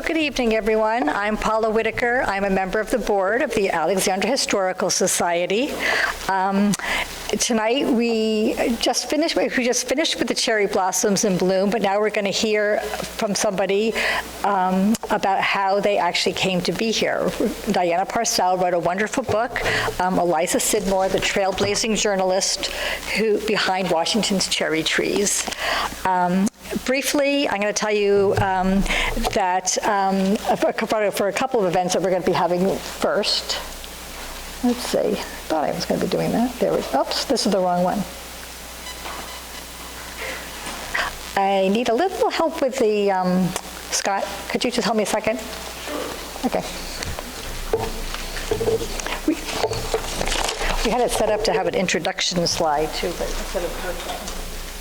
good evening, everyone. I'm Paula Whitaker. I'm a member of the board of the Alexandria Historical Society. Tonight we just finished with the cherry blossoms in bloom, but now we're going to hear from somebody about how they actually came to be here. Diana Parsell wrote a wonderful book. Eliza Scidmore, the trailblazing journalist behind Washington's cherry trees. Briefly, I'm going to tell you that for a couple of events that we're going to be having first. Let's see. I thought I was going to be doing that. Oops, this is the wrong one. I need a little help with the, Scott, could you just help me a second? Okay. We had it set up to have an introduction slide too, but instead of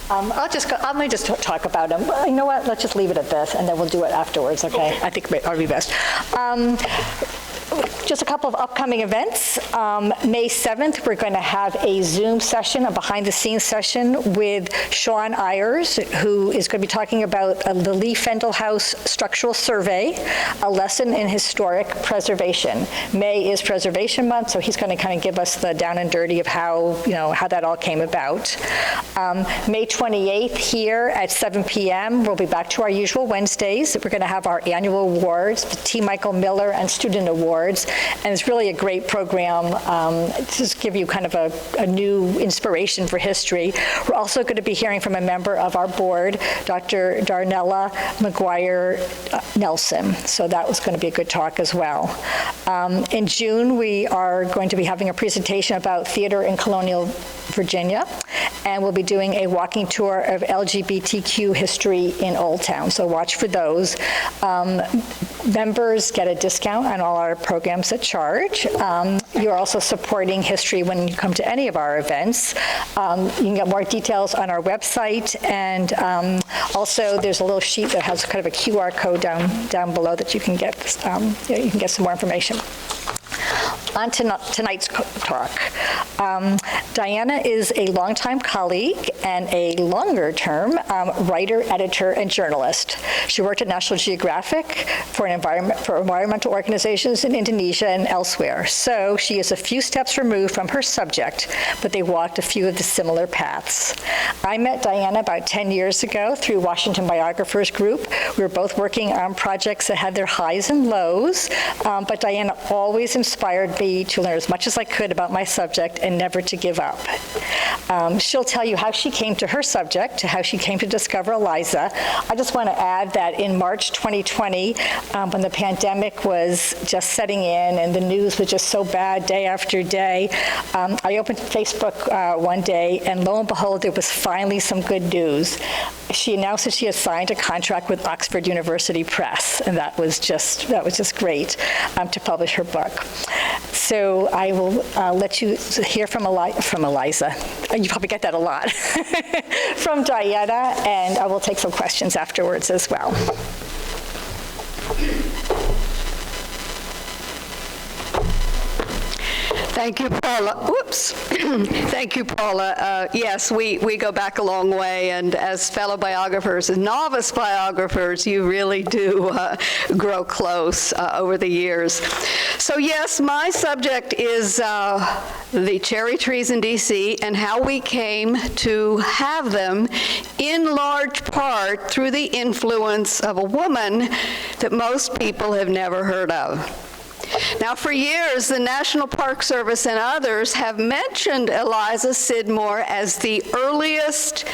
let me just talk about them. Well, you know what, let's just leave it at this and then we'll do it afterwards, okay? I think that'll be best. Just a couple of upcoming events. May 7th, we're going to have a Zoom session, a behind-the-scenes session with Sean Ayers, who is going to be talking about the Lee Fendel House Structural Survey, a lesson in historic preservation. May is Preservation Month, so he's going to kind of give us the down and dirty of how that all came about. May 28th, here at 7 p.m., we'll be back to our usual Wednesdays. We're going to have our annual awards, the T. Michael Miller and Student Awards. And it's really a great program to just give you kind of a new inspiration for history. We're also going to be hearing from a member of our board, Dr. Darnella McGuire Nelson. So that was going to be a good talk as well. In June, we are going to be having a presentation about theater in colonial Virginia, and we'll be doing a walking tour of LGBTQ history in Old Town. So watch for those. Members get a discount on all our programs at charge. You're also supporting history when you come to any of our events. You can get more details on our website, and also there's a little sheet that has kind of a QR code down below that you can get some more information. On to tonight's talk. Diana is a longtime colleague and a longer-term writer, editor, and journalist. She worked at National Geographic for environmental organizations in Indonesia and elsewhere. So she is a few steps removed from her subject, but they walked a few of the similar paths. I met Diana about 10 years ago through Washington Biographers Group. We were both working on projects that had their highs and lows, but Diana always inspired me to learn as much as I could about my subject and never to give up. She'll tell you how she came to her subject, to how she came to discover Eliza. I just want to add that in March 2020, when the pandemic was just setting in and the news was just so bad day after day, I opened Facebook one day, and lo and behold, there was finally some good news. She announced that she had signed a contract with Oxford University Press, and that was just great to publish her book. So I will let you hear from Eliza. You probably get that a lot. From Diana, and I will take some questions afterwards as well. Thank you, Paula. Whoops. Thank you, Paula. Yes, we go back a long way, and as fellow biographers and novice biographers, you really do grow close over the years. So yes, my subject is the cherry trees in D.C. and how we came to have them in large part through the influence of a woman that most people have never heard of. Now, for years, the National Park Service and others have mentioned Eliza Scidmore as the earliest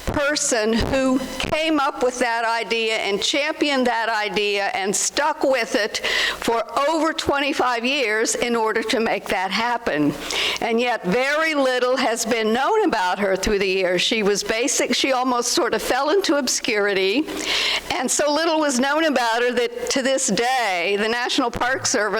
person who came up with that idea and championed that idea and stuck with it for over 25 years in order to make that happen. And yet, very little has been known about her through the years. She was she almost sort of fell into obscurity, and so little was known about her that to this day, the National Park Service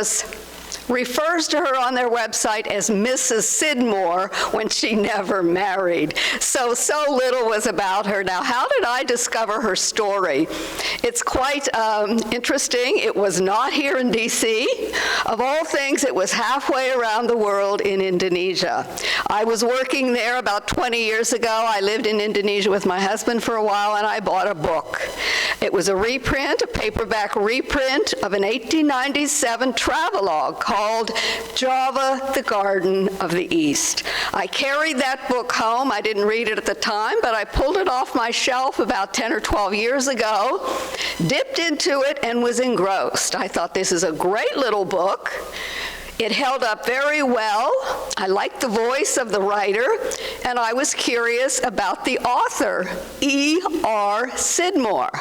refers to her on their website as Mrs. Scidmore when she never married. So little was about her. Now, how did I discover her story? It's quite interesting. It was not here in D.C. Of all things, it was halfway around the world in Indonesia. I was working there about 20 years ago. I lived in Indonesia with my husband for a while, and I bought a book. It was a reprint, a paperback reprint of an 1897 travelogue called Java, the Garden of the East. I carried that book home. I didn't read it at the time, but I pulled it off my shelf about 10 or 12 years ago, dipped into it, and was engrossed. I thought, this is a great little book. It held up very well. I liked the voice of the writer, and I was curious about the author, E.R. Scidmore.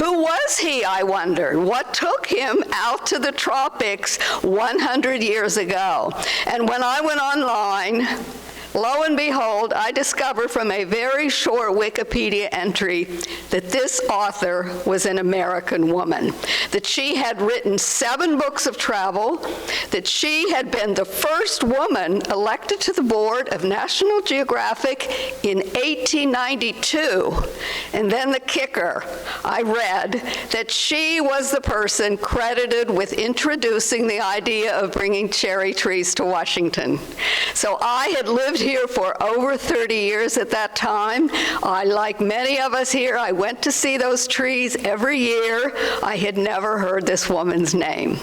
Who was he, I wondered? What took him out to the tropics 100 years ago? And when I went online, lo and behold, I discovered from a very short Wikipedia entry that this author was an American woman, that she had written 7 books of travel, that she had been the first woman elected to the board of National Geographic in 1892. And then the kicker, I read that she was the person credited with introducing the idea of bringing cherry trees to Washington. So I had lived here for over 30 years at that time. Like many of us here, I went to see those trees every year. I had never heard this woman's name.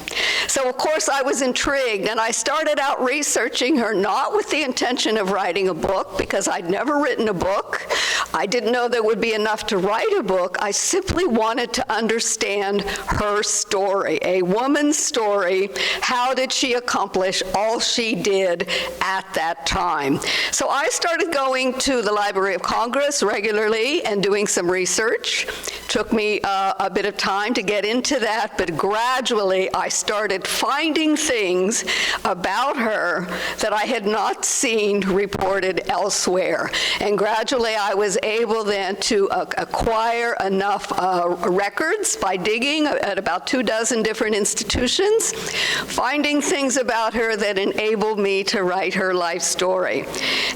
So of course I was intrigued, and I started out researching her, not with the intention of writing a book, because I'd never written a book. I didn't know there would be enough to write a book. I simply wanted to understand her story, a woman's story. How did she accomplish all she did at that time? So I started going to the Library of Congress regularly and doing some research. Took me a bit of time to get into that, but gradually I started finding things about her that I had not seen reported elsewhere. And gradually I was able then to acquire enough records by digging at about 24 different institutions, finding things about her that enabled me to write her life story.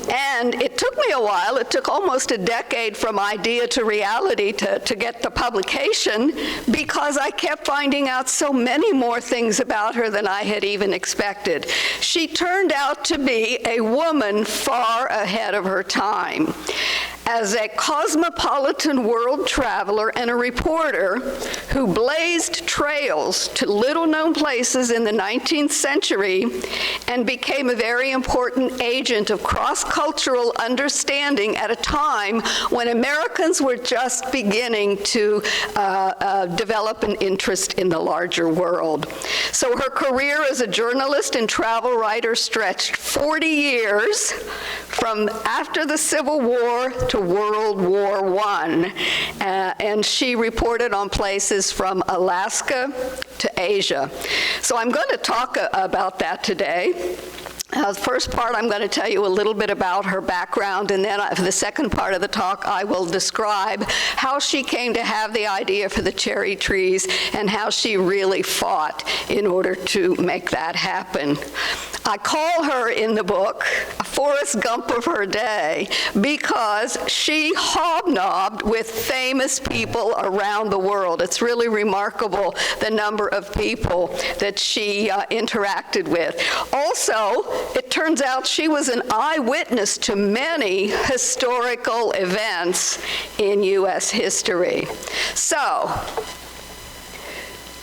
And it took me a while. It took almost a decade from idea to reality to get the publication, because I kept finding out so many more things about her than I had even expected. She turned out to be a woman far ahead of her time. As a cosmopolitan world traveler and a reporter who blazed trails to little-known places in the 19th century and became a very important agent of cross-cultural understanding at a time when Americans were just beginning to develop an interest in the larger world. So her career as a journalist and travel writer stretched 40 years from after the Civil War to World War I, and she reported on places from Alaska to Asia. So I'm going to talk about that today. The first part, I'm going to tell you a little bit about her background, and then for the second part of the talk, I will describe how she came to have the idea for the cherry trees and how she really fought in order to make that happen. I call her in the book a Forrest Gump of her day because she hobnobbed with famous people around the world. It's really remarkable the number of people that she interacted with. Also, it turns out she was an eyewitness to many historical events in U.S. history. So,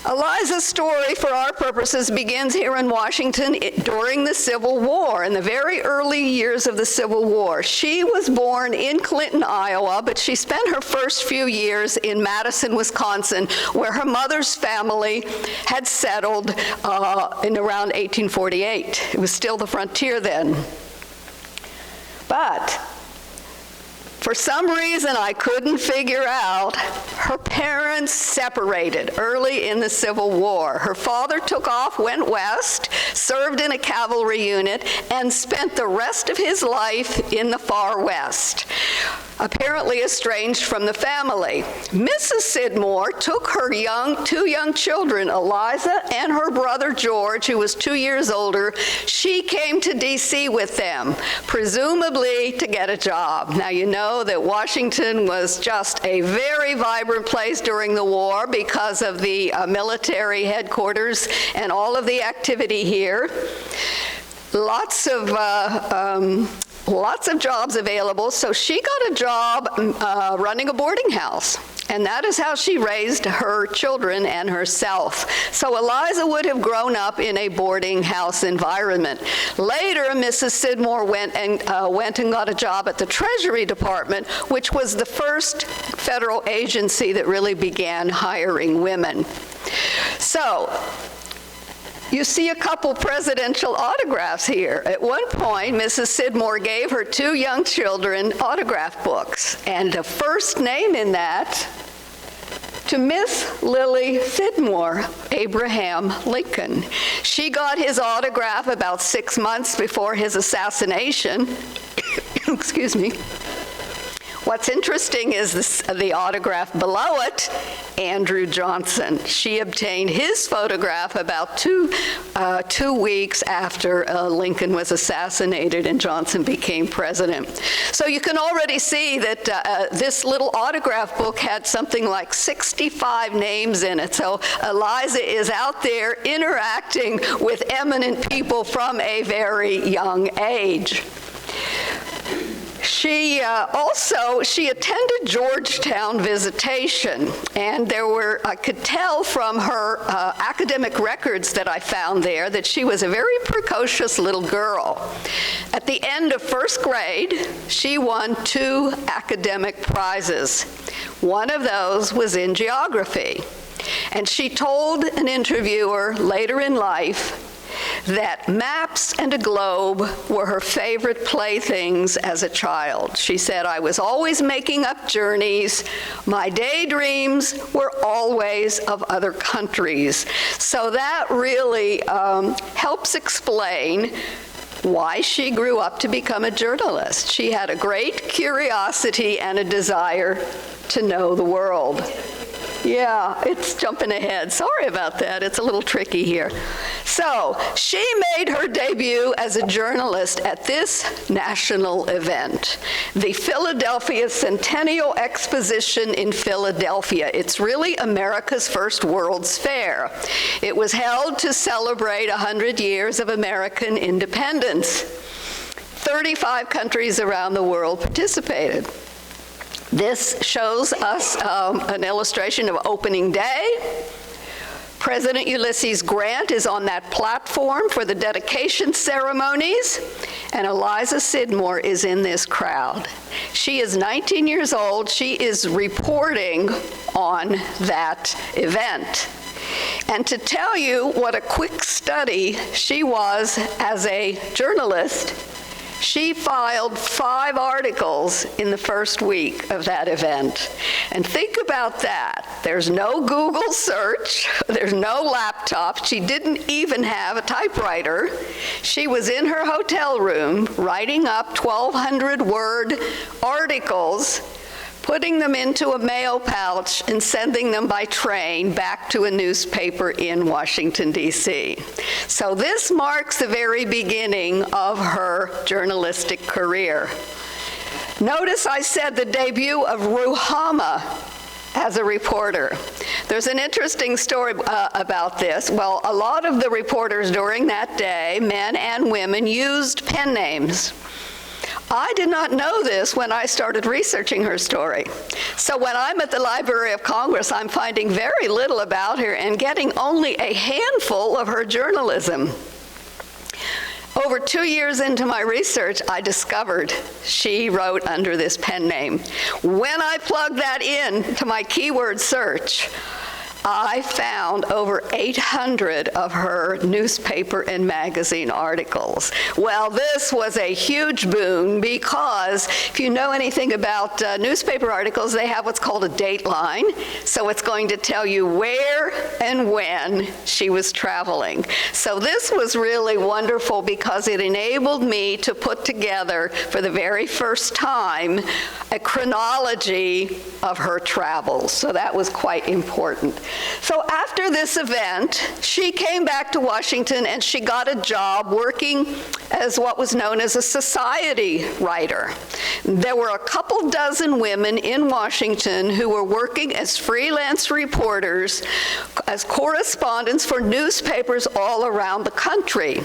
Eliza's story, for our purposes, begins here in Washington during the Civil War, in the very early years of the Civil War. She was born in Clinton, Iowa, but she spent her first few years in Madison, Wisconsin, where her mother's family had settled in around 1848. It was still the frontier then. But for some reason I couldn't figure out, her parents separated early in the Civil War. Her father took off, went west, served in a cavalry unit, and spent the rest of his life in the far west. apparently estranged from the family. Mrs. Scidmore took her two young children, Eliza and her brother George, who was 2 years older. She came to D.C. with them, presumably to get a job. Now, you know that Washington was just a very vibrant place during the war because of the military headquarters and all of the activity here. Lots of jobs available, so she got a job running a boarding house. And that is how she raised her children and herself. So Eliza would have grown up in a boarding house environment. Later, Mrs. Scidmore went and got a job at the Treasury Department, which was the first federal agency that really began hiring women. So, you see a couple presidential autographs here. At one point, Mrs. Scidmore gave her 2 young children autograph books, and the first name in that to Miss Lily Scidmore, Abraham Lincoln. She got his autograph about 6 months before his assassination. Excuse me. What's interesting is the autograph below it, Andrew Johnson. She obtained his photograph about 2 weeks after Lincoln was assassinated and Johnson became president. So you can already see that this little autograph book had something like 65 names in it. So Eliza is out there interacting with eminent people from a very young age. She attended Georgetown Visitation, and I could tell from her academic records that I found there that she was a very precocious little girl. At the end of 1st grade, she won 2 academic prizes. One of those was in geography, and she told an interviewer later in life that maps and a globe were her favorite playthings as a child. She said, "I was always making up journeys. My daydreams were always of other countries." So that really helps explain why she grew up to become a journalist. She had a great curiosity and a desire to know the world. Yeah, it's jumping ahead. Sorry about that. It's a little tricky here. So, she made her debut as a journalist at this national event, the Philadelphia Centennial Exposition in Philadelphia. It's really America's first World's Fair. It was held to celebrate 100 years of American independence. 35 countries around the world participated. This shows us an illustration of opening day. President Ulysses Grant is on that platform for the dedication ceremonies, and Eliza Scidmore is in this crowd. She is 19 years old. She is reporting on that event. And to tell you what a quick study she was as a journalist, she filed 5 articles in the first week of that event. And think about that. There's no Google search. There's no laptop. She didn't even have a typewriter. She was in her hotel room writing up 1,200-word articles, putting them into a mail pouch and sending them by train back to a newspaper in Washington, D.C. So this marks the very beginning of her journalistic career. Notice I said the debut of Ruhama as a reporter. There's an interesting story about this. Well, a lot of the reporters during that day, men and women, used pen names. I did not know this when I started researching her story. So when I'm at the Library of Congress, I'm finding very little about her and getting only a handful of her journalism. Over 2 years into my research, I discovered she wrote under this pen name. When I plugged that in to my keyword search, I found over 800 of her newspaper and magazine articles. Well, this was a huge boon because if you know anything about newspaper articles, they have what's called a dateline. So it's going to tell you where and when she was traveling. So this was really wonderful because it enabled me to put together for the very first time a chronology of her travels. So that was quite important. So after this event, she came back to Washington and she got a job working as what was known as a society writer. There were a couple dozen women in Washington who were working as freelance reporters, as correspondents for newspapers all around the country.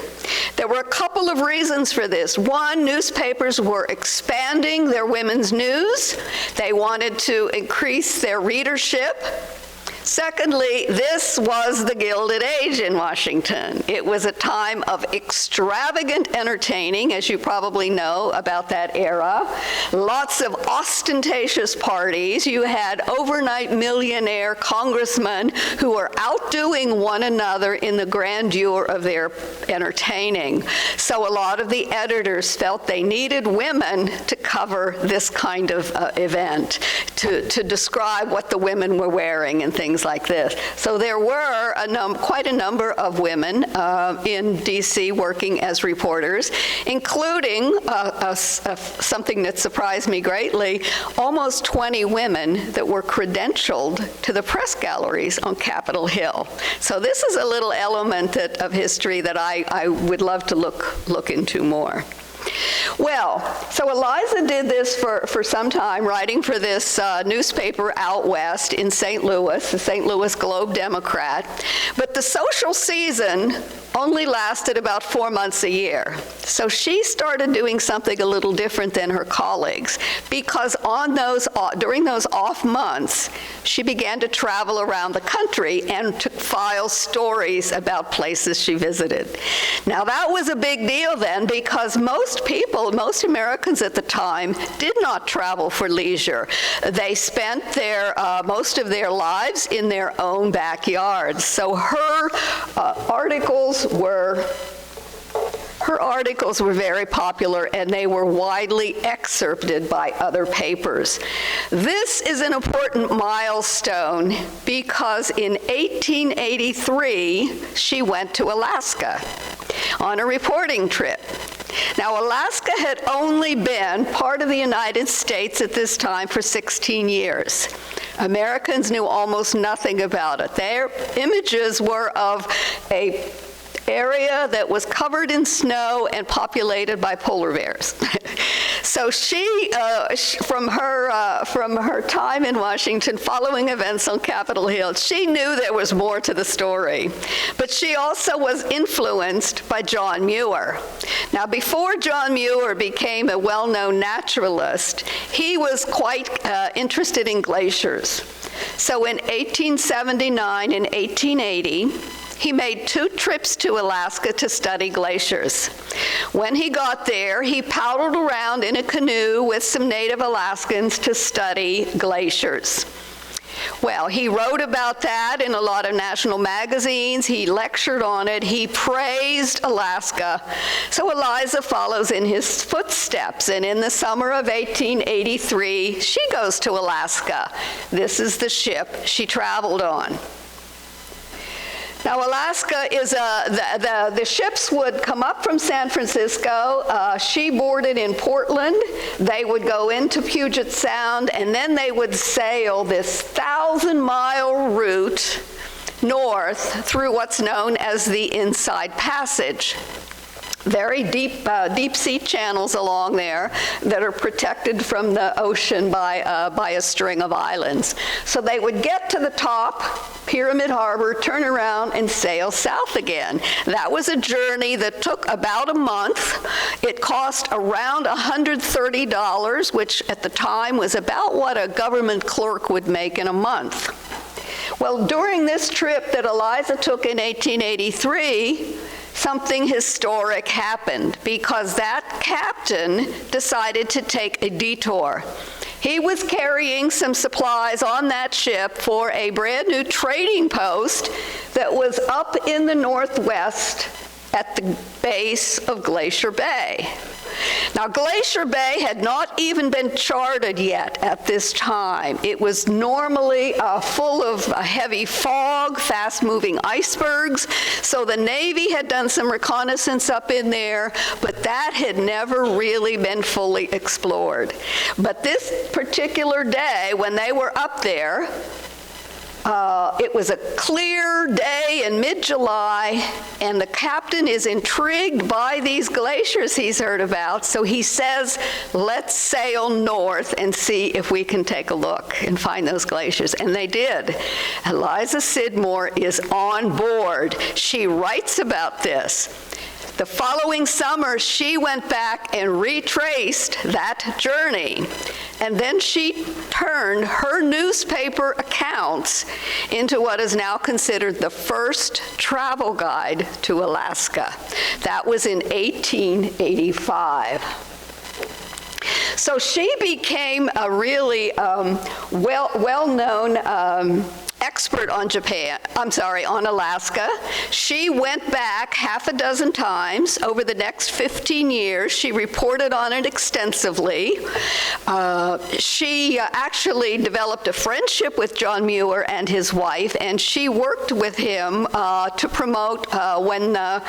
There were a couple of reasons for this. One, newspapers were expanding their women's news. They wanted to increase their readership. Secondly, this was the Gilded Age in Washington. It was a time of extravagant entertaining, as you probably know about that era. Lots of ostentatious parties. You had overnight millionaire congressmen who were outdoing one another in the grandeur of their entertaining. So a lot of the editors felt they needed women to cover this kind of event, to describe what the women were wearing and things like this. So there were quite a number of women in D.C. working as reporters, including something that surprised me greatly, almost 20 women that were credentialed to the press galleries on Capitol Hill. So this is a little element of history that I would love to look into more. Well, so Eliza did this for some time, writing for this newspaper out west in St. Louis, the St. Louis Globe-Democrat. But the social season only lasted about 4 months a year. So she started doing something a little different than her colleagues, because during those off months, she began to travel around the country and to file stories about places she visited. Now that was a big deal then, because most Americans at the time did not travel for leisure. They spent most of their lives in their own backyards. So her articles were very popular, and they were widely excerpted by other papers. This is an important milestone because in 1883, she went to Alaska on a reporting trip. Now, Alaska had only been part of the United States at this time for 16 years. Americans knew almost nothing about it. Their images were of an area that was covered in snow and populated by polar bears. So she, from her time in Washington, following events on Capitol Hill, she knew there was more to the story. But she also was influenced by John Muir. Now, before John Muir became a well-known naturalist, he was quite interested in glaciers. So in 1879 and 1880, he made 2 trips to Alaska to study glaciers. When he got there, he paddled around in a canoe with some native Alaskans to study glaciers. Well, he wrote about that in a lot of national magazines. He lectured on it. He praised Alaska. So Eliza follows in his footsteps, and in the summer of 1883, she goes to Alaska. This is the ship she traveled on. Now, Alaska is the ships would come up from San Francisco. She boarded in Portland. They would go into Puget Sound, and then they would sail this 1,000-mile route north through what's known as the Inside Passage. Very deep sea channels along there that are protected from the ocean by a string of islands. So they would get to the top, Pyramid Harbor, turn around, and sail south again. That was a journey that took about a month. It cost around $130, which at the time was about what a government clerk would make in a month. Well, during this trip that Eliza took in 1883, something historic happened, because that captain decided to take a detour. He was carrying some supplies on that ship for a brand new trading post that was up in the northwest at the base of Glacier Bay. Now, Glacier Bay had not even been charted yet at this time. It was normally full of heavy fog, fast-moving icebergs, so the Navy had done some reconnaissance up in there, but that had never really been fully explored. But this particular day, when they were up there, it was a clear day in mid-July, and the captain is intrigued by these glaciers he's heard about, so he says, let's sail north and see if we can take a look and find those glaciers. And they did. Eliza Scidmore is on board. She writes about this. The following summer, she went back and retraced that journey. And then she turned her newspaper accounts into what is now considered the first travel guide to Alaska. That was in 1885. So she became a really well-known expert on on Alaska. She went back half a dozen times over the next 15 years. She reported on it extensively. She actually developed a friendship with John Muir and his wife, and she worked with him to promote when the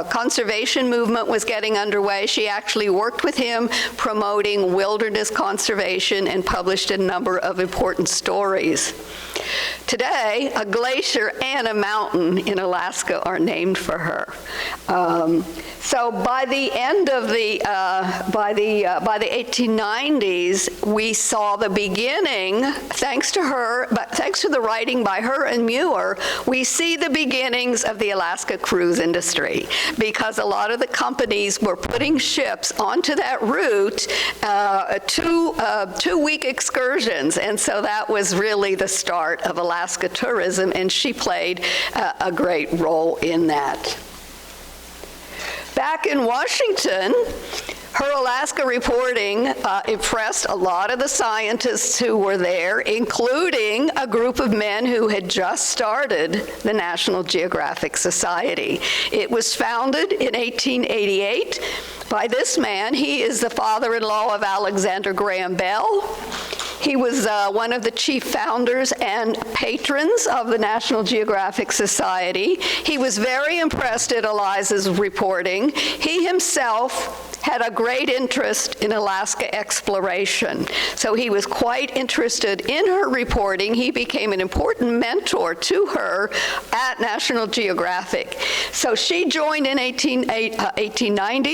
conservation movement was getting underway. She actually worked with him promoting wilderness conservation and published a number of important stories. Today, a glacier and a mountain in Alaska are named for her. So by the end of by the 1890s, we saw the beginning, thanks to the writing by her and Muir, we see the beginnings of the Alaska cruise industry, because a lot of the companies were putting ships onto that route, two-week excursions, and so that was really the start of Alaska tourism, and she played a great role in that. Back in Washington, her Alaska reporting impressed a lot of the scientists who were there, including a group of men who had just started the National Geographic Society. It was founded in 1888 by this man. He is the father-in-law of Alexander Graham Bell. He was one of the chief founders and patrons of the National Geographic Society. He was very impressed at Eliza's reporting. He himself had a great interest in Alaska exploration. So he was quite interested in her reporting. He became an important mentor to her at National Geographic. So she joined in 1890.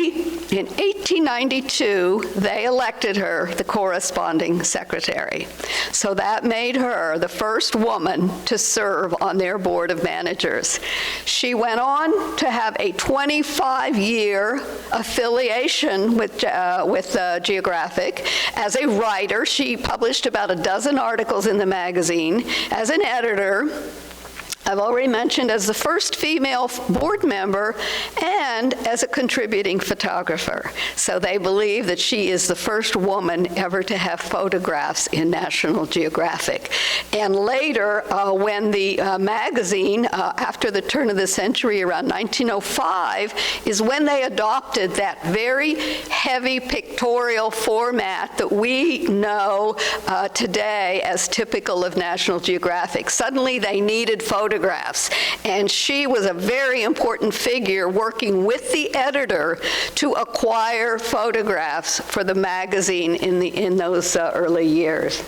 In 1892, they elected her the corresponding secretary. So that made her the first woman to serve on their board of managers. She went on to have a 25-year affiliation with Geographic. As a writer, she published about a dozen articles in the magazine. As an editor, I've already mentioned, as the first female board member and as a contributing photographer. So they believe that she is the first woman ever to have photographs in National Geographic. And later, when the magazine, after the turn of the century, around 1905, is when they adopted that very heavy pictorial format that we know today as typical of National Geographic. Suddenly, they needed photographs, and she was a very important figure working with the editor to acquire photographs for the magazine in those early years.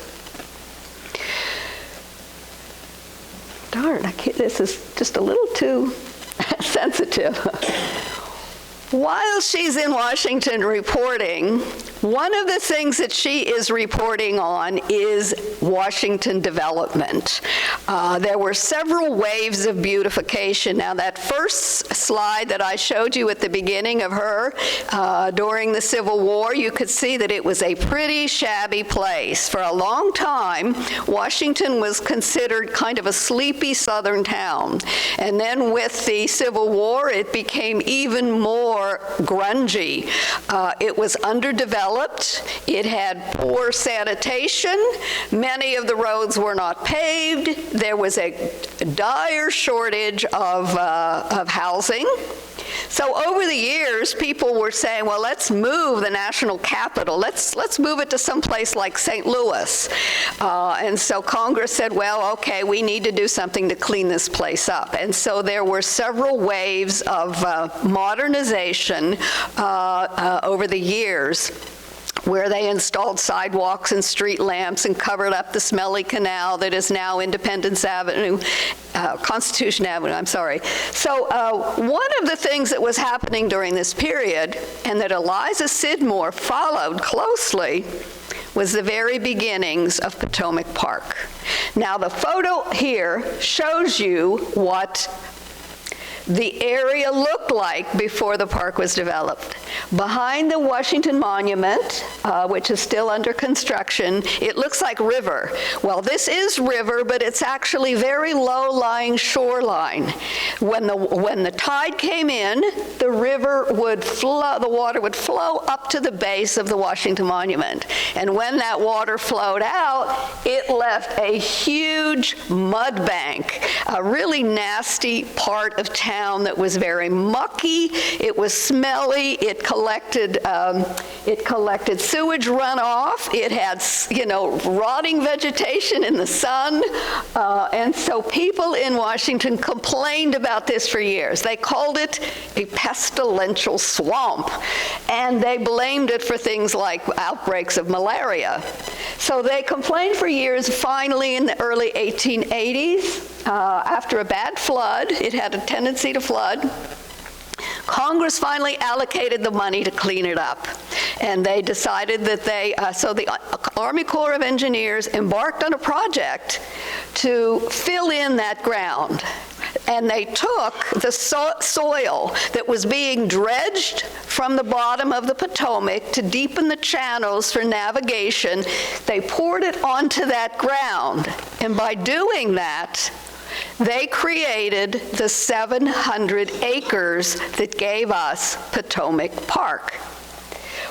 Darn, this is just a little too sensitive. While she's in Washington reporting, one of the things that she is reporting on is Washington development. There were several waves of beautification. Now, that first slide that I showed you at the beginning of her during the Civil War, you could see that it was a pretty shabby place. For a long time, Washington was considered kind of a sleepy southern town. And then with the Civil War, it became even more grungy. It was underdeveloped. developed. It had poor sanitation. Many of the roads were not paved. There was a dire shortage of housing. So over the years, people were saying, well, let's move the national capital. Let's move it to some place like St. Louis. And so Congress said, well, okay, we need to do something to clean this place up. And so there were several waves of modernization over the years, where they installed sidewalks and street lamps and covered up the smelly canal that is now Constitution Avenue, I'm sorry. So one of the things that was happening during this period, and that Eliza Scidmore followed closely, was the very beginnings of Potomac Park. Now the photo here shows you what the area looked like before the park was developed. Behind the Washington Monument, which is still under construction, it looks like river. Well, this is river, but it's actually very low-lying shoreline. When the tide came in, the river would flow, the water would flow up to the base of the Washington Monument. And when that water flowed out, it left a huge mud bank, a really nasty part of town that was very mucky, it was smelly, it collected sewage runoff, it had, rotting vegetation in the sun, and so people in Washington complained about this for years. They called it a pestilential swamp, and they blamed it for things like outbreaks of malaria. So they complained for years. Finally, in the early 1880s, after a bad flood, it had a tendency to flood, Congress finally allocated the money to clean it up. And they decided that so the Army Corps of Engineers embarked on a project to fill in that ground. And they took the soil that was being dredged from the bottom of the Potomac to deepen the channels for navigation. They poured it onto that ground. And by doing that, they created the 700 acres that gave us Potomac Park.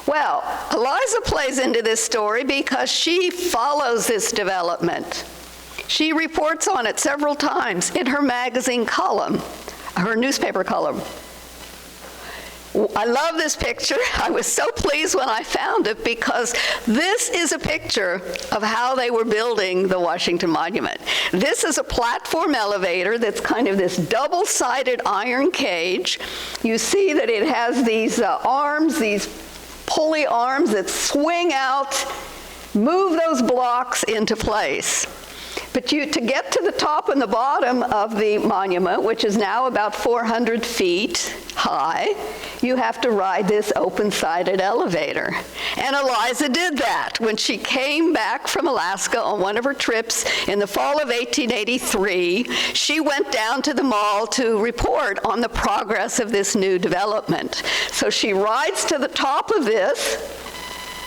Well, Eliza plays into this story because she follows this development. She reports on it several times in her magazine column, her newspaper column. I love this picture. I was so pleased when I found it because this is a picture of how they were building the Washington Monument. This is a platform elevator that's kind of this double-sided iron cage. You see that it has these arms, these pulley arms that swing out, move those blocks into place. But to get to the top and the bottom of the monument, which is now about 400 feet high, you have to ride this open-sided elevator. And Eliza did that when she came back from Alaska on one of her trips in the fall of 1883. She went down to the mall to report on the progress of this new development. So she rides to the top of this.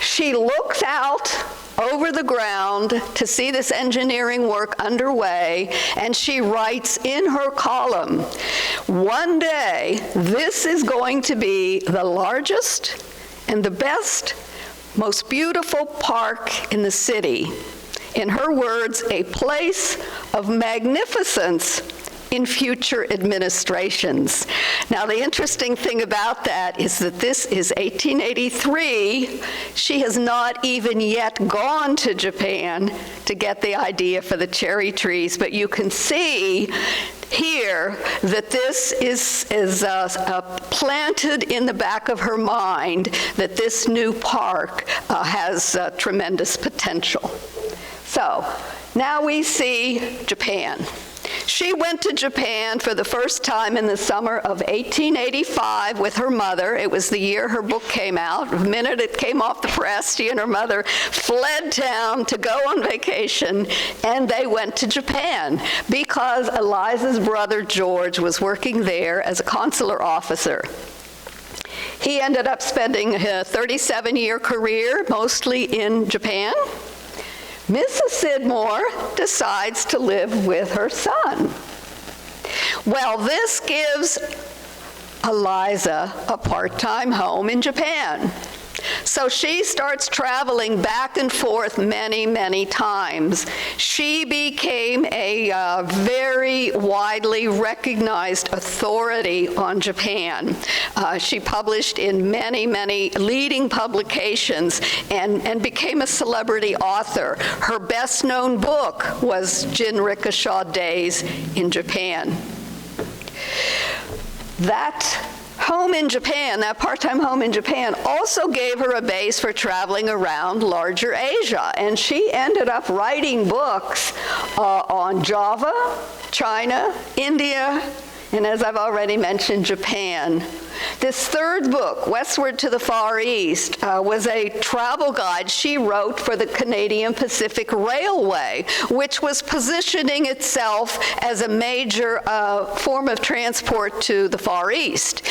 She looks out over the ground to see this engineering work underway, and she writes in her column, one day this is going to be the largest and the best, most beautiful park in the city. In her words, a place of magnificence in future administrations. Now, the interesting thing about that is that this is 1883. She has not even yet gone to Japan to get the idea for the cherry trees, but you can see here that this is planted in the back of her mind that this new park has tremendous potential. So now we see Japan. She went to Japan for the first time in the summer of 1885 with her mother. It was the year her book came out. The minute it came off the press, she and her mother fled town to go on vacation, and they went to Japan because Eliza's brother George was working there as a consular officer. He ended up spending a 37-year career mostly in Japan. Mrs. Scidmore decides to live with her son. Well, this gives Eliza a part-time home in Japan. So she starts traveling back and forth many, many times. She became a very widely recognized authority on Japan. She published in many, many leading publications and became a celebrity author. Her best-known book was Jinrikisha Days in Japan. That home in Japan, that part-time home in Japan, also gave her a base for traveling around larger Asia. And she ended up writing books on Java, China, India, and as I've already mentioned, Japan. This third book, Westward to the Far East, was a travel guide she wrote for the Canadian Pacific Railway, which was positioning itself as a major form of transport to the Far East.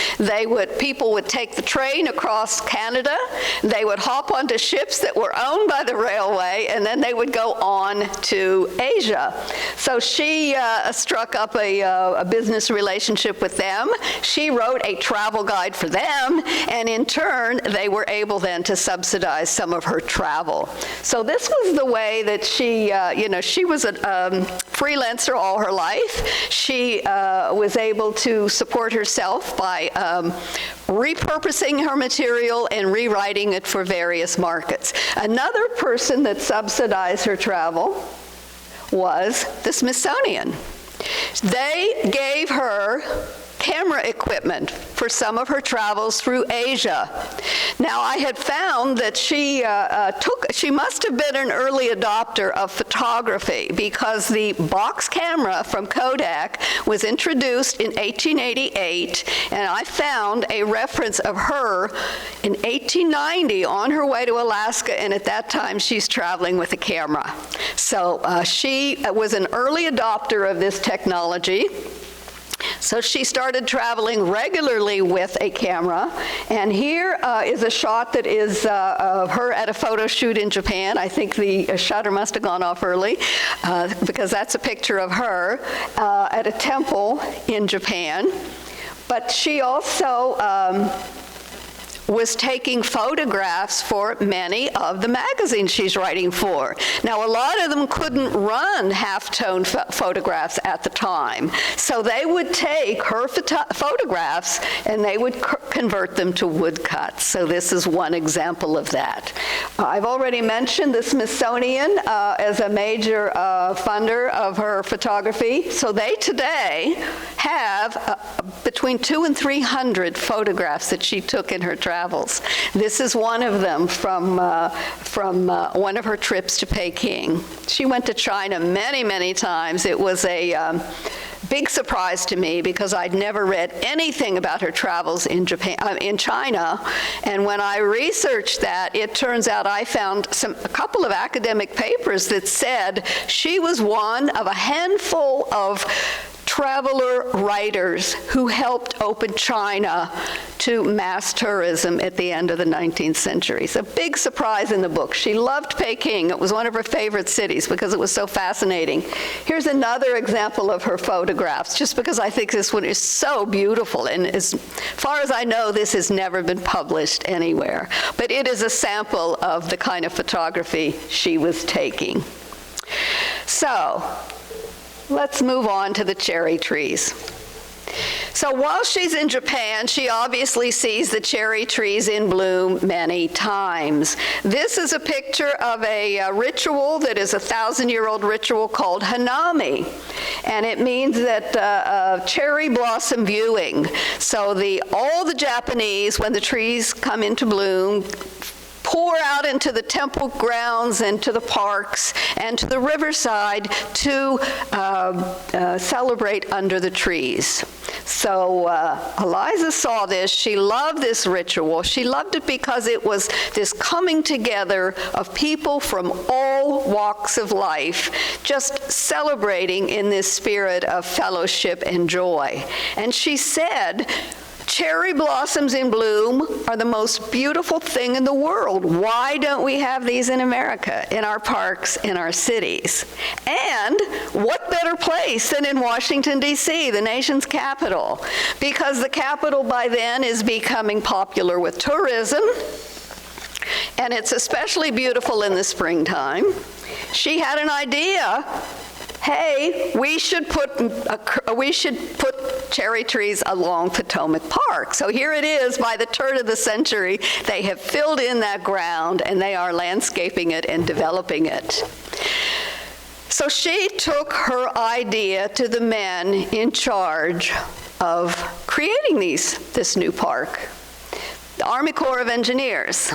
People would take the train across Canada, they would hop onto ships that were owned by the railway, and then they would go on to Asia. So she struck up a business relationship with them. She wrote a travel guide for them, and in turn, they were able then to subsidize some of her travel. So this was the way that she, she was a freelancer all her life. She was able to support herself by repurposing her material and rewriting it for various markets. Another person that subsidized her travel was the Smithsonian. They gave her camera equipment for some of her travels through Asia. Now, I had found that she must have been an early adopter of photography, because the box camera from Kodak was introduced in 1888, and I found a reference of her in 1890 on her way to Alaska, and at that time she's traveling with a camera. So she was an early adopter of this technology. So she started traveling regularly with a camera, and here is a shot that is of her at a photo shoot in Japan. I think the shutter must have gone off early, because that's a picture of her at a temple in Japan. But she also was taking photographs for many of the magazines she's writing for. Now, a lot of them couldn't run half-tone photographs at the time, so they would take her photographs and they would convert them to woodcuts. So this is one example of that. I've already mentioned the Smithsonian as a major funder of her photography. So they today have between 200 and 300 photographs that she took in her travels. This is one of them from one of her trips to Peking. She went to China many, many times. It was a big surprise to me, because I'd never read anything about her travels in China. And when I researched that, it turns out I found a couple of academic papers that said she was one of a handful of traveler writers who helped open China to mass tourism at the end of the 19th century. It's a big surprise in the book. She loved Peking. It was one of her favorite cities because it was so fascinating. Here's another example of her photographs, just because I think this one is so beautiful, and as far as I know, this has never been published anywhere. But it is a sample of the kind of photography she was taking. So, let's move on to the cherry trees. So while she's in Japan, she obviously sees the cherry trees in bloom many times. This is a picture of a ritual that is a 1,000-year-old ritual called hanami, and it means that cherry blossom viewing. So all the Japanese, when the trees come into bloom, pour out into the temple grounds and to the parks and to the riverside to celebrate under the trees. So Eliza saw this. She loved this ritual. She loved it because it was this coming together of people from all walks of life, just celebrating in this spirit of fellowship and joy. And she said, cherry blossoms in bloom are the most beautiful thing in the world. Why don't we have these in America, in our parks, in our cities? And what better place than in Washington, D.C., the nation's capital? Because the capital by then is becoming popular with tourism. and it's especially beautiful in the springtime. She had an idea. Hey, we should put cherry trees along Potomac Park. So here it is, by the turn of the century, they have filled in that ground and they are landscaping it and developing it. So she took her idea to the men in charge of creating this new park, the Army Corps of Engineers.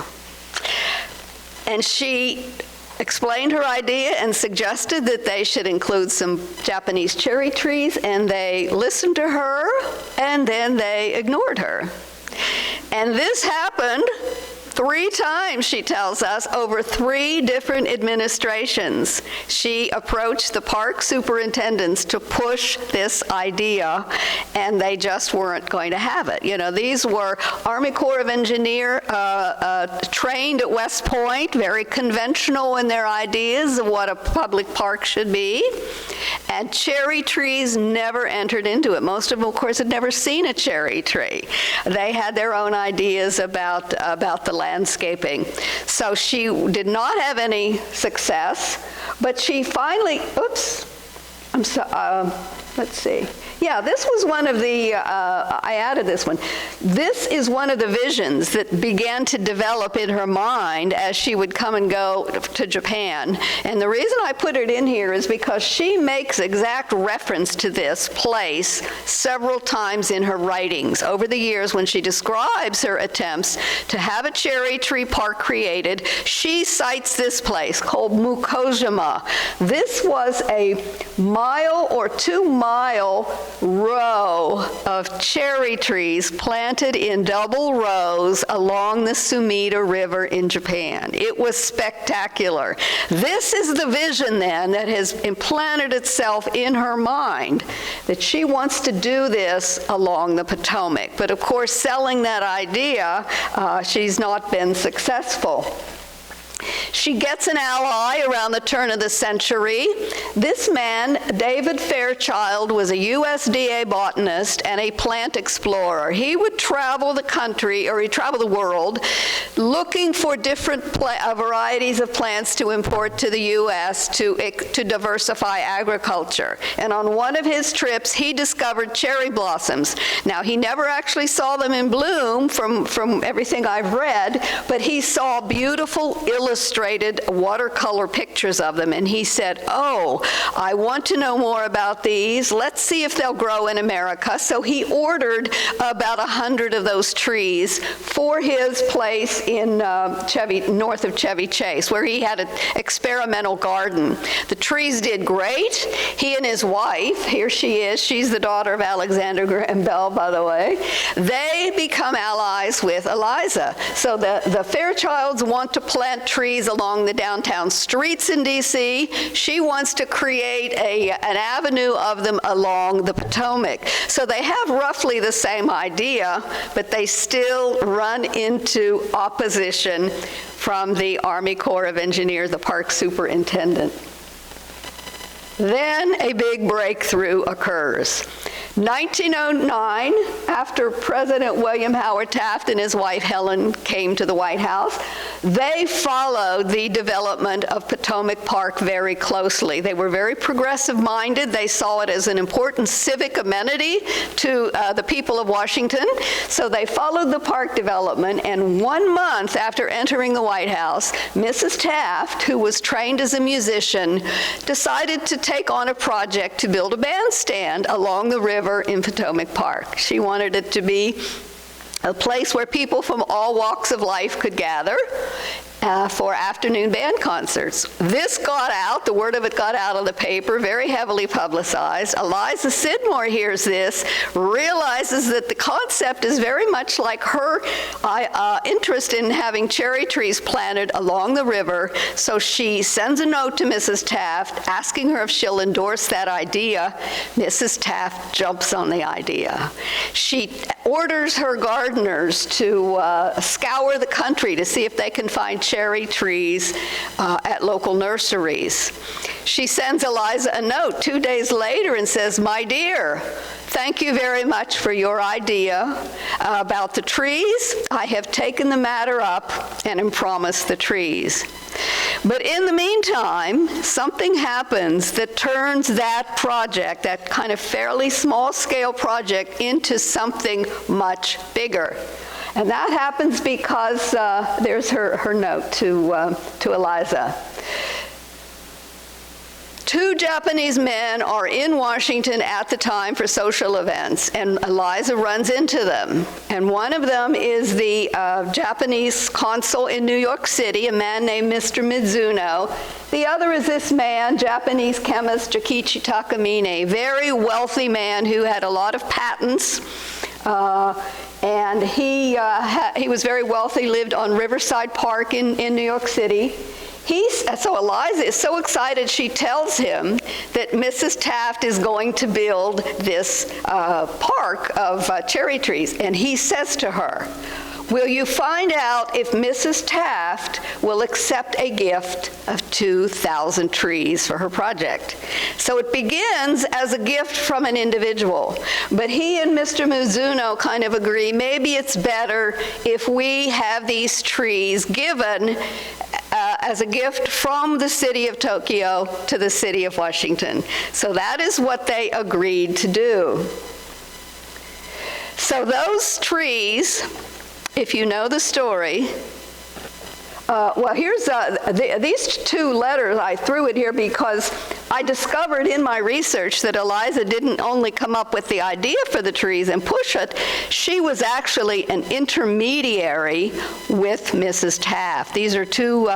And she explained her idea and suggested that they should include some Japanese cherry trees, and they listened to her, and then they ignored her. And this happened 3 times, she tells us, over 3 different administrations. She approached the park superintendents to push this idea, and they just weren't going to have it. You know, these were Army Corps of Engineers trained at West Point, very conventional in their ideas of what a public park should be, and cherry trees never entered into it. Most of them, of course, had never seen a cherry tree. They had their own ideas about the landscaping. So she did not have any success, but she finally, let's see. Yeah, this was one of the, I added this one. This is one of the visions that began to develop in her mind as she would come and go to Japan. And the reason I put it in here is because she makes exact reference to this place several times in her writings over the years. When she describes her attempts to have a cherry tree park created, she cites this place called Mukojima. This was a 1 or 2 mile row of cherry trees planted in double rows along the Sumida River in Japan. It was spectacular. This is the vision then that has implanted itself in her mind, that she wants to do this along the Potomac. But of course, selling that idea, she's not been successful. She gets an ally around the turn of the century. This man, David Fairchild, was a USDA botanist and a plant explorer. He would travel the country, or he'd travel the world, looking for different varieties of plants to import to the U.S. to diversify agriculture. And on one of his trips, he discovered cherry blossoms. Now, he never actually saw them in bloom from everything I've read, but he saw beautiful illustrated watercolor pictures of them, and he said, oh, I want to know more about these. Let's see if they'll grow in America. So he ordered about 100 of those trees for his place in north of Chevy Chase, where he had an experimental garden. The trees did great. He and his wife, here she is, she's the daughter of Alexander Graham Bell, by the way, they become allies with Eliza. So the Fairchilds want to plant trees along the downtown streets in D.C. She wants to create an avenue of them along the Potomac. So they have roughly the same idea, but they still run into opposition from the Army Corps of Engineers, the park superintendent. Then a big breakthrough occurs. 1909, after President William Howard Taft and his wife Helen came to the White House, they followed the development of Potomac Park very closely. They were very progressive-minded. They saw it as an important civic amenity to the people of Washington. So they followed the park development, and 1 month after entering the White House, Mrs. Taft, who was trained as a musician, decided to take on a project to build a bandstand along the river in Potomac Park. She wanted it to be a place where people from all walks of life could gather for afternoon band concerts. This got out, the word of it got out on the paper, very heavily publicized. Eliza Scidmore hears this, realizes that the concept is very much like her interest in having cherry trees planted along the river, so she sends a note to Mrs. Taft asking her if she'll endorse that idea. Mrs. Taft jumps on the idea. She orders her gardeners to scour the country to see if they can find cherry trees at local nurseries. She sends Eliza a note 2 days later and says, "My dear, Thank you very much for your idea about the trees. I have taken the matter up and am promised the trees. But in the meantime, something happens that turns that project, that kind of fairly small-scale project, into something much bigger. And that happens because there's her note to Eliza. 2 Japanese men are in Washington at the time for social events, and Eliza runs into them. And one of them is the Japanese consul in New York City, a man named Mr. Mizuno. The other is this man, Japanese chemist Jokichi Takamine, very wealthy man who had a lot of patents. And he was very wealthy, lived on Riverside Park in New York City. So Eliza is so excited, she tells him that Mrs. Taft is going to build this park of cherry trees. And he says to her, "Will you find out if Mrs. Taft will accept a gift of 2,000 trees for her project?" So it begins as a gift from an individual. But he and Mr. Mizuno kind of agree, maybe it's better if we have these trees given as a gift from the city of Tokyo to the city of Washington. So that is what they agreed to do. So those trees, if you know the story, well, here's these 2 letters. I threw it here because I discovered in my research that Eliza didn't only come up with the idea for the trees and push it, she was actually an intermediary with Mrs. Taft. These are 2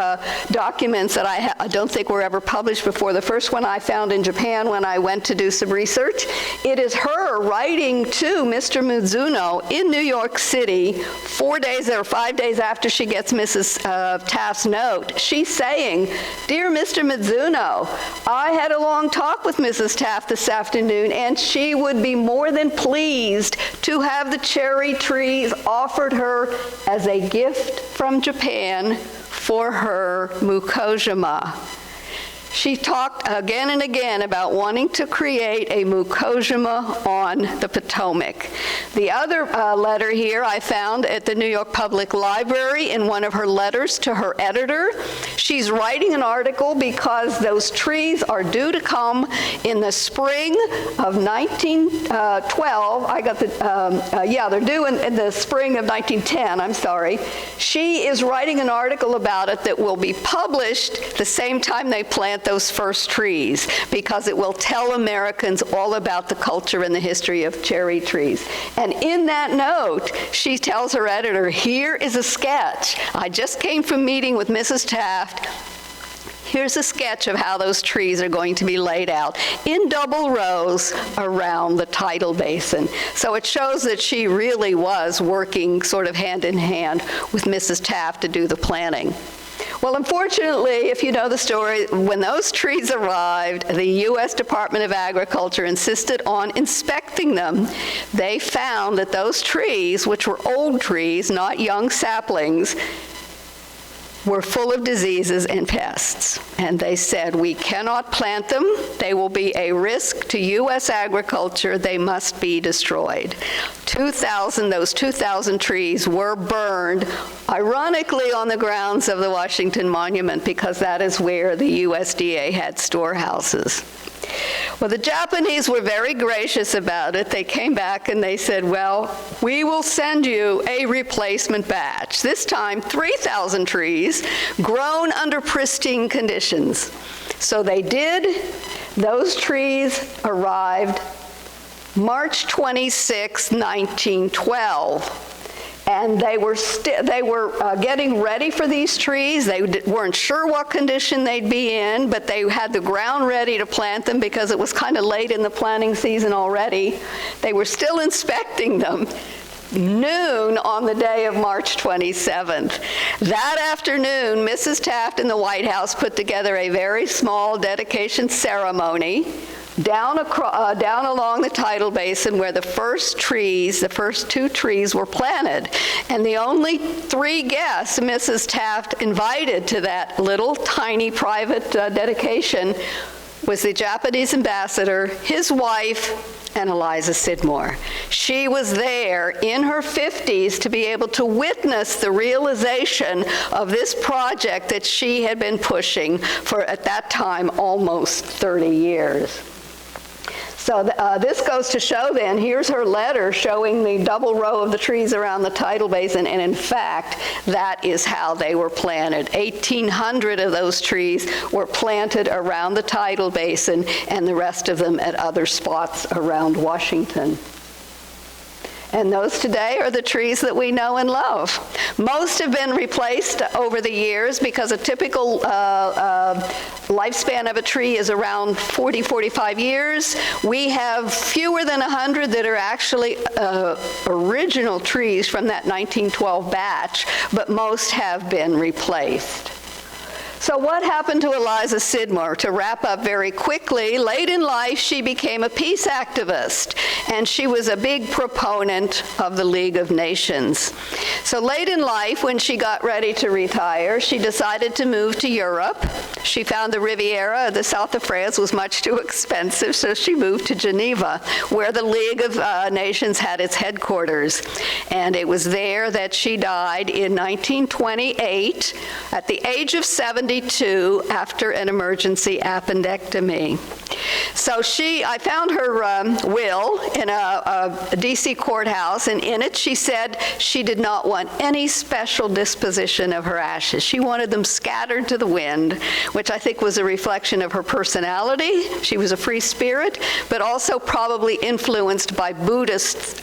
documents that I don't think were ever published before. The first one I found in Japan when I went to do some research. It is her writing to Mr. Mizuno in New York City 4 days or 5 days after she gets Mrs. Taft's note. She's saying, "Dear Mr. Mizuno, I had a long talk with Mrs. Taft this afternoon, and she would be more than pleased to have the cherry trees offered her as a gift from Japan for her Mukojima." She talked again and again about wanting to create a Mukojima on the Potomac. The other letter here I found at the New York Public Library in one of her letters to her editor. She's writing an article because those trees are due to come in the spring of 1912. They're due in the spring of 1910, I'm sorry. She is writing an article about it that will be published the same time they plant those first trees, because it will tell Americans all about the culture and the history of cherry trees. And in that note, she tells her editor, "Here is a sketch. I just came from meeting with Mrs. Taft. Here's a sketch of how those trees are going to be laid out in double rows around the tidal basin." So it shows that she really was working sort of hand in hand with Mrs. Taft to do the planning. Well, unfortunately, if you know the story, when those trees arrived, the U.S. Department of Agriculture insisted on inspecting them. They found that those trees, which were old trees, not young saplings, were full of diseases and pests. And they said, "We cannot plant them. They will be a risk to U.S. agriculture. They must be destroyed." Those 2,000 trees were burned, ironically on the grounds of the Washington Monument, because that is where the USDA had storehouses. Well, the Japanese were very gracious about it. They came back and they said, "Well, we will send you a replacement batch. This time, 3,000 trees grown under pristine conditions." So they did. Those trees arrived March 26, 1912. And they were getting ready for these trees. They weren't sure what condition they'd be in, but they had the ground ready to plant them because it was kind of late in the planting season already. They were still inspecting them. Noon on the day of March 27th. That afternoon, Mrs. Taft in the White House put together a very small dedication ceremony down along the tidal basin where the first 2 trees were planted. And the only 3 guests Mrs. Taft invited to that little tiny private dedication was the Japanese ambassador, his wife, and Eliza Scidmore. She was there in her 50s to be able to witness the realization of this project that she had been pushing for, at that time, almost 30 years. So this goes to show then, here's her letter showing the double row of the trees around the tidal basin, and in fact, that is how they were planted. 1,800 of those trees were planted around the tidal basin, and the rest of them at other spots around Washington. And those today are the trees that we know and love. Most have been replaced over the years because a typical lifespan of a tree is around 40, 45 years. We have fewer than 100 that are actually original trees from that 1912 batch, but most have been replaced. So what happened to Eliza Scidmore? To wrap up very quickly, late in life she became a peace activist, and she was a big proponent of the League of Nations. So late in life, when she got ready to retire, she decided to move to Europe. She found the Riviera, the south of France, was much too expensive, so she moved to Geneva, where the League of Nations had its headquarters. And it was there that she died in 1928 at the age of 72 after an emergency appendectomy. So I found her will in a D.C. courthouse, and in it she said she did not want any special disposition of her ashes. She wanted them scattered to the wind, which I think was a reflection of her personality. She was a free spirit, but also probably influenced by Buddhist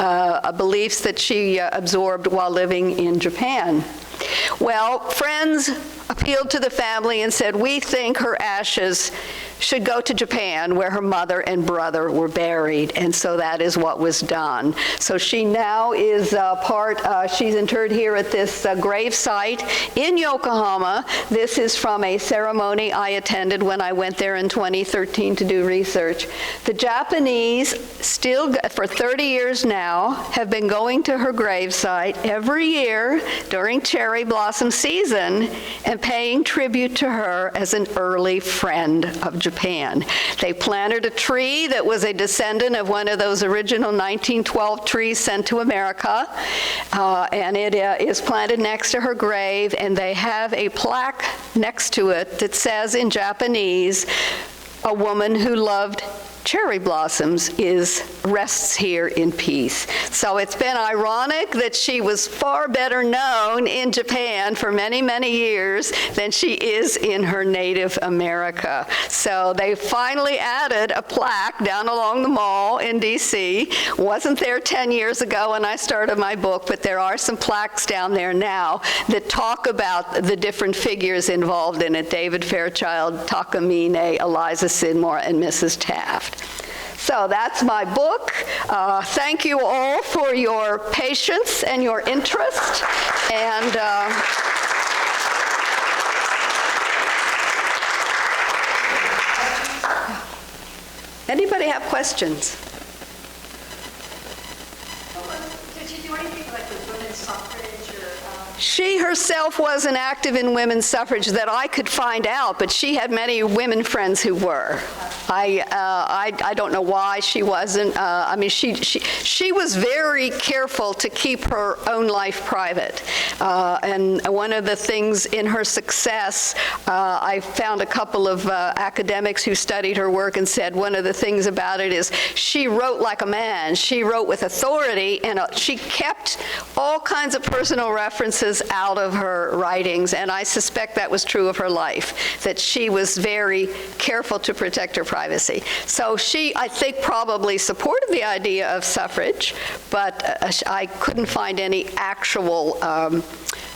beliefs that she absorbed while living in Japan. Well, friends appealed to the family and said, we think her ashes should go to Japan, where her mother and brother were buried, and so that is what was done. So she now is she's interred here at this grave site in Yokohama. This is from a ceremony I attended when I went there in 2013 to do research. The Japanese still, for 30 years now, have been going to her grave site every year during cherry blossom season and paying tribute to her as an early friend of Japan. They planted a tree that was a descendant of one of those original 1912 trees sent to America, and it is planted next to her grave, and they have a plaque next to it that says in Japanese, "A woman who loved cherry blossoms rests here in peace." So it's been ironic that she was far better known in Japan for many, many years than she is in her native America. So they finally added a plaque down along the mall in D.C. Wasn't there 10 years ago when I started my book, but there are some plaques down there now that talk about the different figures involved in it: David Fairchild, Takamine, Eliza Scidmore, and Mrs. Taft. So that's my book. Thank you all for your patience and your interest. And anybody have questions? Did she do anything like with women's suffrage? She herself wasn't active in women's suffrage that I could find out, but she had many women friends who were. I don't know why she wasn't. I mean, she was very careful to keep her own life private. And one of the things in her success, I found a couple of academics who studied her work and said one of the things about it is she wrote like a man. She wrote with authority, and she kept all kinds of personal references out of her writings, and I suspect that was true of her life, that she was very careful to protect her privacy. So she, I think, probably supported the idea of suffrage, but I couldn't find any actual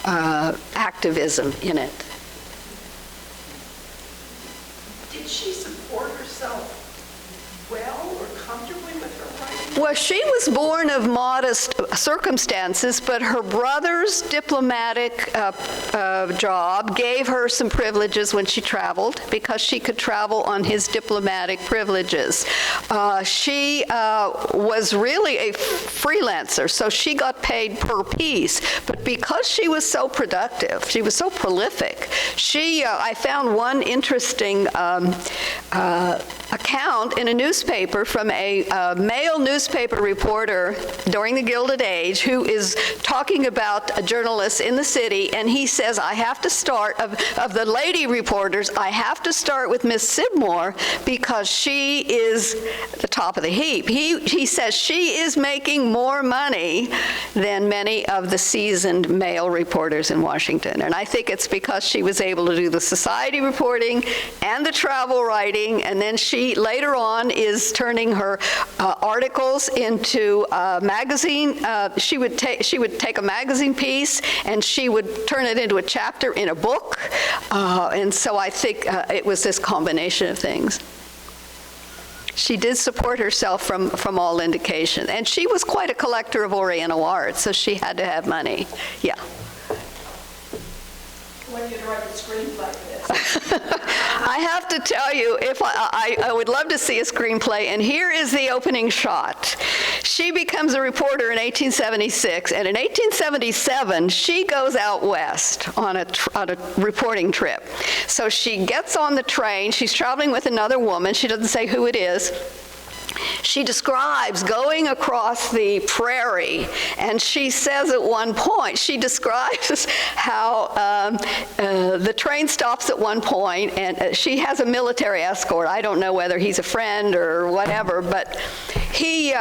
activism in it. Did she support herself well or comfortably with her writing? Well, she was born of modest circumstances, but her brother's diplomatic job gave her some privileges when she traveled, because she could travel on his diplomatic privileges. She was really a freelancer, so she got paid per piece. But because she was so productive, she was so prolific, I found one interesting account in a newspaper from a male newspaper reporter during the Gilded Age who is talking about journalists in the city, and he says, I have to start, of the lady reporters, I have to start with Ms. Scidmore because she is the top of the heap. He says she is making more money than many of the seasoned male reporters in Washington. And I think it's because she was able to do the society reporting and the travel writing, and then she later on is turning her articles into a magazine. She would take a magazine piece and she would turn it into a chapter in a book. And so I think it was this combination of things. She did support herself from all indication. And she was quite a collector of Oriental art, so she had to have money. Yeah. When you write a screenplay like this. I have to tell you, if I would love to see a screenplay, and here is the opening shot. She becomes a reporter in 1876, and in 1877, she goes out west on a reporting trip. So she gets on the train, she's traveling with another woman, she doesn't say who it is. She describes going across the prairie, and she says at one point, she describes how the train stops at one point, and she has a military escort. I don't know whether he's a friend or whatever, but she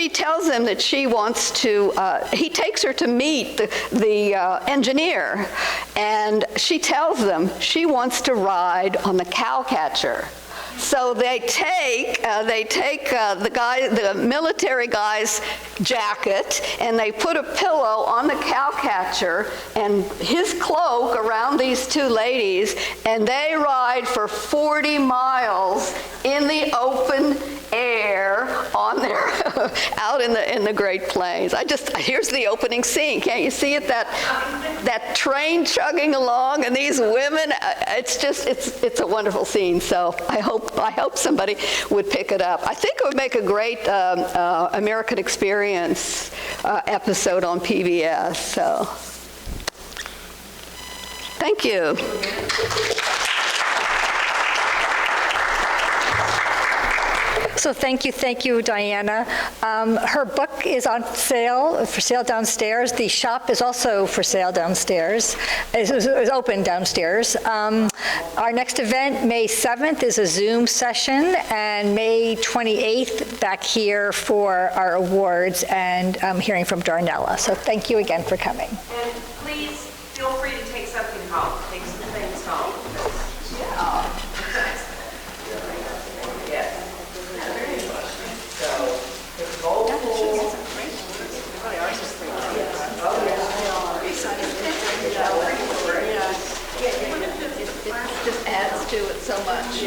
tells him that she wants to, he takes her to meet the engineer, and she tells them she wants to ride on the cowcatcher. So they take the military guy's jacket, and they put a pillow on the cowcatcher and his cloak around these two ladies, and they ride for 40 miles in the open air on their out in the Great Plains. Here's the opening scene. Can't you see it? That train chugging along, and these women. It's a wonderful scene. So I hope somebody would pick it up. I think it would make a great American Experience episode on PBS. So thank you. So thank you, Diana. Her book is for sale downstairs. The shop is also for sale downstairs. It's open downstairs. Our next event, May 7th, is a Zoom session, and May 28th back here for our awards and hearing from Darnella. So thank you again for coming. And please feel free to take something home. Take some things home. Yeah. It just adds to it so much.